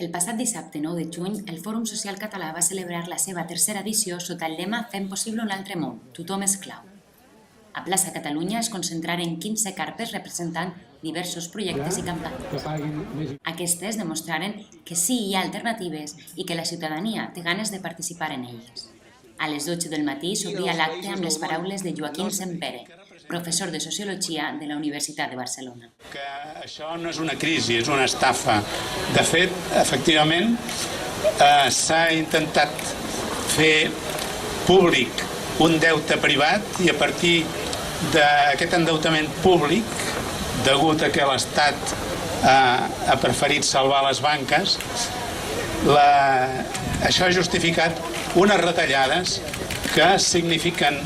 El passat dissabte 9 de juny, el Fòrum Social Català va celebrar la seva tercera edició sota el lema Fem possible un altre món, tothom és clau. A Plaça Catalunya es concentraren 15 carpes representant diversos projectes i campanyes. Aquestes demostraren que sí hi ha alternatives i que la ciutadania té ganes de participar en elles. A les 12 del matí s'obria l'acte amb les paraules de Joaquim Sempere, professor de Sociologia de la Universitat de Barcelona. Que això no és una crisi, és una estafa. De fet, efectivament, s'ha intentat fer públic un deute privat i a partir d'aquest endeutament públic, degut a que l'Estat ha preferit salvar les banques, això ha justificat unes retallades que signifiquen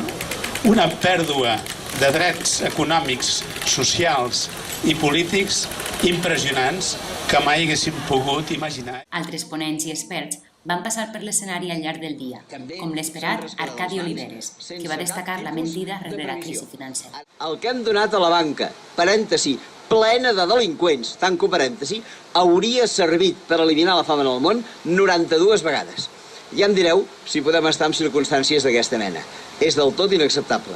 una pèrdua de drets econòmics, socials i polítics impressionants que mai haguéssim pogut imaginar. Altres ponents i experts van passar per l'escenari al llarg del dia, com l'esperat Arcadi Oliveres, que va destacar la mentida rere la crisi financera. El que hem donat a la banca, parèntesi, plena de delinqüents, tanco parèntesi, hauria servit per eliminar la fam en el món 92 vegades. Ja em direu si podem estar en circumstàncies d'aquesta mena. És del tot inacceptable.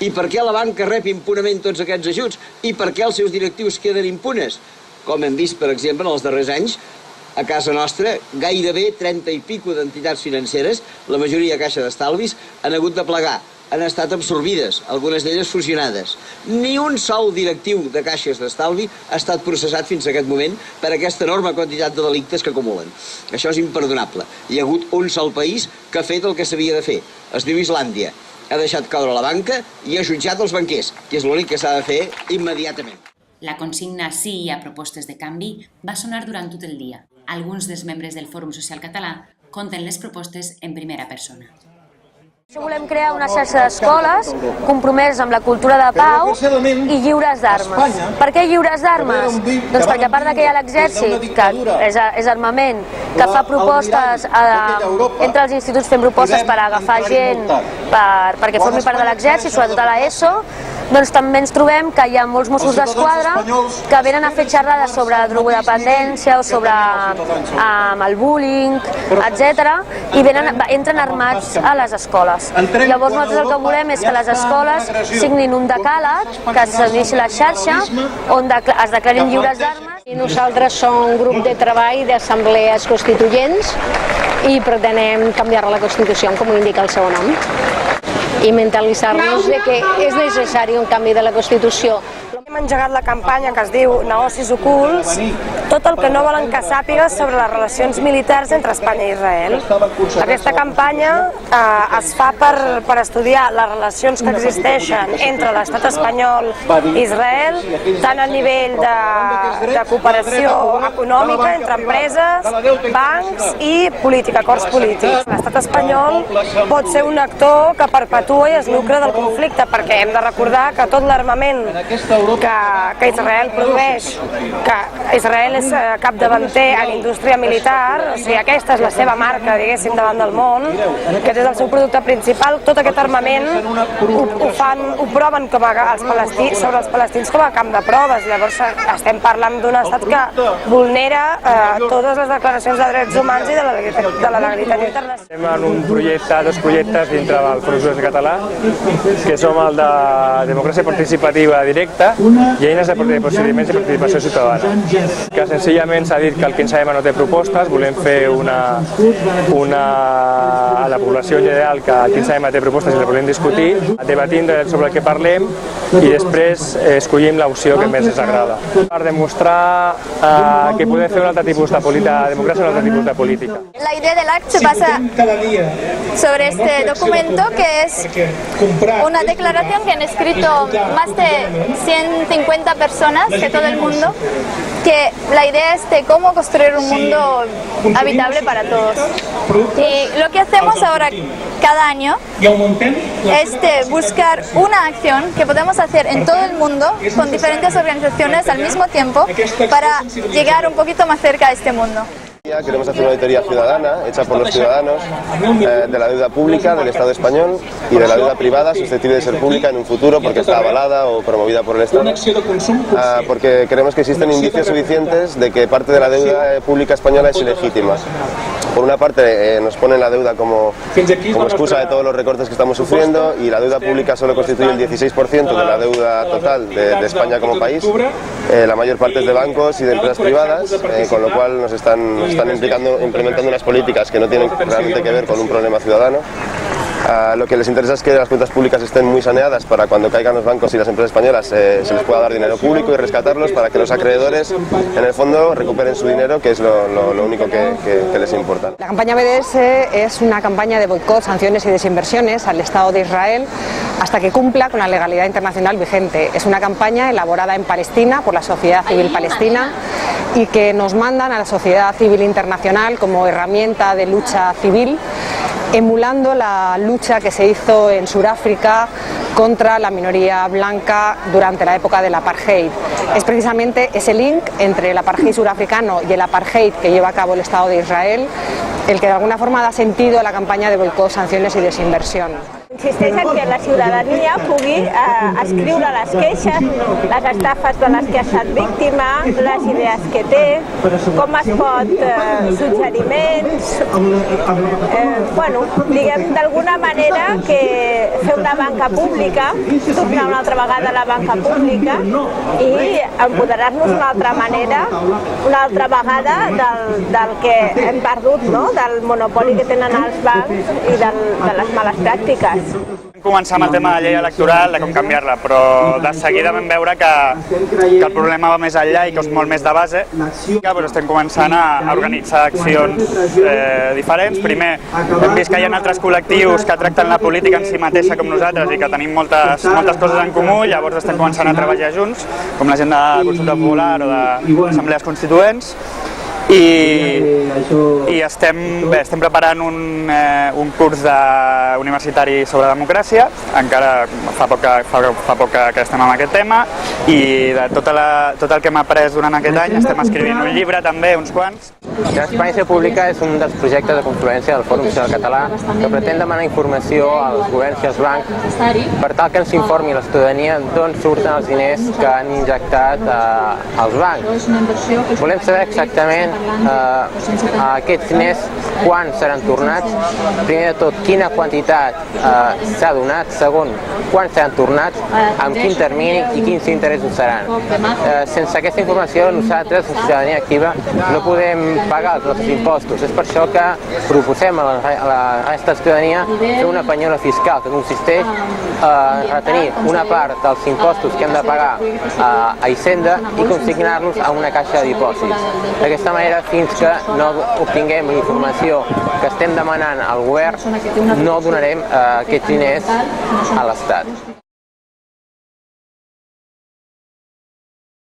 I per què la banca rep impunament tots aquests ajuts? I per què els seus directius queden impunes? Com hem vist, per exemple, en els darrers anys, a casa nostra, gairebé 30 i pico d'entitats financeres, la majoria caixa d'estalvis, han hagut de plegar, han estat absorbides, algunes d'elles fusionades. Ni un sol directiu de caixes d'estalvi ha estat processat fins a aquest moment per aquesta enorme quantitat de delictes que acumulen. Això és imperdonable. Hi ha hagut un sol país que ha fet el que s'havia de fer. Es diu Islàndia. Ha deixat caure la banca i ha jutjat els banquers, que és l'únic que s'ha de fer immediatament. La consigna sí hi ha propostes de canvi va sonar durant tot el dia. Alguns dels membres del Fòrum Social Català conten les propostes en primera persona. Volem crear una xarxa d'escoles compromeses amb la cultura de pau i lliures d'armes. Per què lliures d'armes? Doncs perquè a part que hi ha l'exèrcit, que és armament, que fa propostes, entre els instituts fent propostes per agafar gent perquè formi part de l'exèrcit, sobretot a l'ESO, doncs també ens trobem que hi ha molts Mossos d'Esquadra que venen a fer xerrades sobre drogodependència o sobre el bullying, etc. i entren armats a les escoles. Llavors nosaltres el que volem és que les escoles signin un decàleg, que s'uneixi la xarxa, on es declarin lliures d'armes. Nosaltres som un grup de treball d'assemblees constituents i pretenem canviar la Constitució, com ho indica el seu nom, i mentalitzar-nos de que és necessari un canvi de la Constitució. Hem engegat la campanya que es diu Negocis ocults, tot el que no volen que sàpigues sobre les relacions militars entre Espanya i Israel. Aquesta campanya es fa per estudiar les relacions que existeixen entre l'estat espanyol i Israel, tant a nivell de cooperació econòmica entre empreses, bancs i política, acords polítics. L'estat espanyol pot ser un actor que perpetua i es lucra del conflicte, perquè hem de recordar que tot l'armament que Israel produeix, que Israel és capdavanter en indústria militar, o sigui, aquesta és la seva marca, diguéssim, davant del món, que és el seu producte principal, tot aquest armament ho proven sobre els palestins com a camp de proves. Llavors estem parlant d'un estat que vulnera totes les declaracions de drets humans i de la legalitat internacional. Estem en un projecte, dos projectes dintre del Fòrum Social Català, que som el de democràcia participativa directa i eines de procediments de participació ciutadana. Que senzillament s'ha dit que el Quinsaema no té propostes, volem fer a la població en general que el Quinsaema té propostes i les volem discutir, debatint sobre el que parlem i després escollim l'opció que més ens agrada. Per demostrar que podem fer un altre tipus de democràcia, un altre tipus de política. La idea del acto se basa sobre este documento que es una declaración que han escrito más de 150 personas de todo el mundo, que la idea es de cómo construir un mundo habitable para todos. Y lo que hacemos ahora cada año es de buscar una acción que podemos hacer en todo el mundo con diferentes organizaciones al mismo tiempo para llegar un poquito más cerca a este mundo. Queremos hacer una auditoría ciudadana, hecha por los ciudadanos, de la deuda pública del Estado español y de la deuda privada susceptible de ser pública en un futuro porque está avalada o promovida por el Estado. Porque creemos que existen indicios suficientes de que parte de la deuda pública española es ilegítima. Por una parte nos ponen la deuda como excusa de todos los recortes que estamos sufriendo y la deuda pública solo constituye el 16% de la deuda total de España como país. La mayor parte es de bancos y de empresas privadas, con lo cual nos están implementando unas políticas que no tienen realmente que ver con un problema ciudadano. Lo que les interesa es que las cuentas públicas estén muy saneadas para cuando caigan los bancos y las empresas españolas se les pueda dar dinero público y rescatarlos para que los acreedores en el fondo recuperen su dinero, que es lo único que les importa. La campaña BDS es una campaña de boicot, sanciones y desinversiones al Estado de Israel hasta que cumpla con la legalidad internacional vigente. Es una campaña elaborada en Palestina por la sociedad civil palestina y que nos mandan a la sociedad civil internacional como herramienta de lucha civil, emulando la lucha que se hizo en Sudáfrica contra la minoría blanca durante la época del apartheid. Es precisamente ese link entre el apartheid surafricano y el apartheid que lleva a cabo el Estado de Israel el que de alguna forma da sentido a la campaña de boicot, sanciones y desinversión. Consisteix en que la ciutadania pugui escriure les queixes, les estafes de les que ha estat víctima, les idees que té, com es pot, suggeriments, diguem d'alguna manera que fer una banca pública, tornar una altra vegada a la banca pública i empoderar-nos una altra manera, una altra vegada del que hem perdut, no? Del monopoli que tenen els bancs i de les males pràctiques. Vam començar amb el tema de la llei electoral, de com canviar-la, però de seguida vam veure que el problema va més enllà i que és molt més de base. Estem començant a organitzar accions diferents. Primer, hem vist que hi ha altres col·lectius que tracten la política en si mateixa com nosaltres i que tenim moltes coses en comú, llavors estem començant a treballar junts, com la gent de Consulta Popular o d'assemblees constituents. I estem preparant un curs universitari sobre democràcia, encara fa poc que estem amb aquest tema, i de tot el que hem après durant aquest any estem escrivint un llibre també, uns quants. Transparència Pública és un dels projectes de confluència del Fòrum Social Català que pretén demanar informació als governs i als bancs per tal que ens informi la ciutadania d'on surten els diners que han injectat als bancs. Volem saber exactament aquests diners quan seran tornats, primer de tot quina quantitat s'ha donat, segon quan seran tornats, amb quin termini i quins interessos seran. Sense aquesta informació nosaltres, la ciutadania activa, no podem pagar els nostres impostos. És per això que proposem a la resta de la ciutadania fer una panyola fiscal que consisteix a retenir una part dels impostos que hem de pagar a Hisenda i consignar-los a una caixa de dipòsits. D'aquesta manera, fins que no obtinguem la informació que estem demanant al govern, no donarem aquests diners a l'Estat.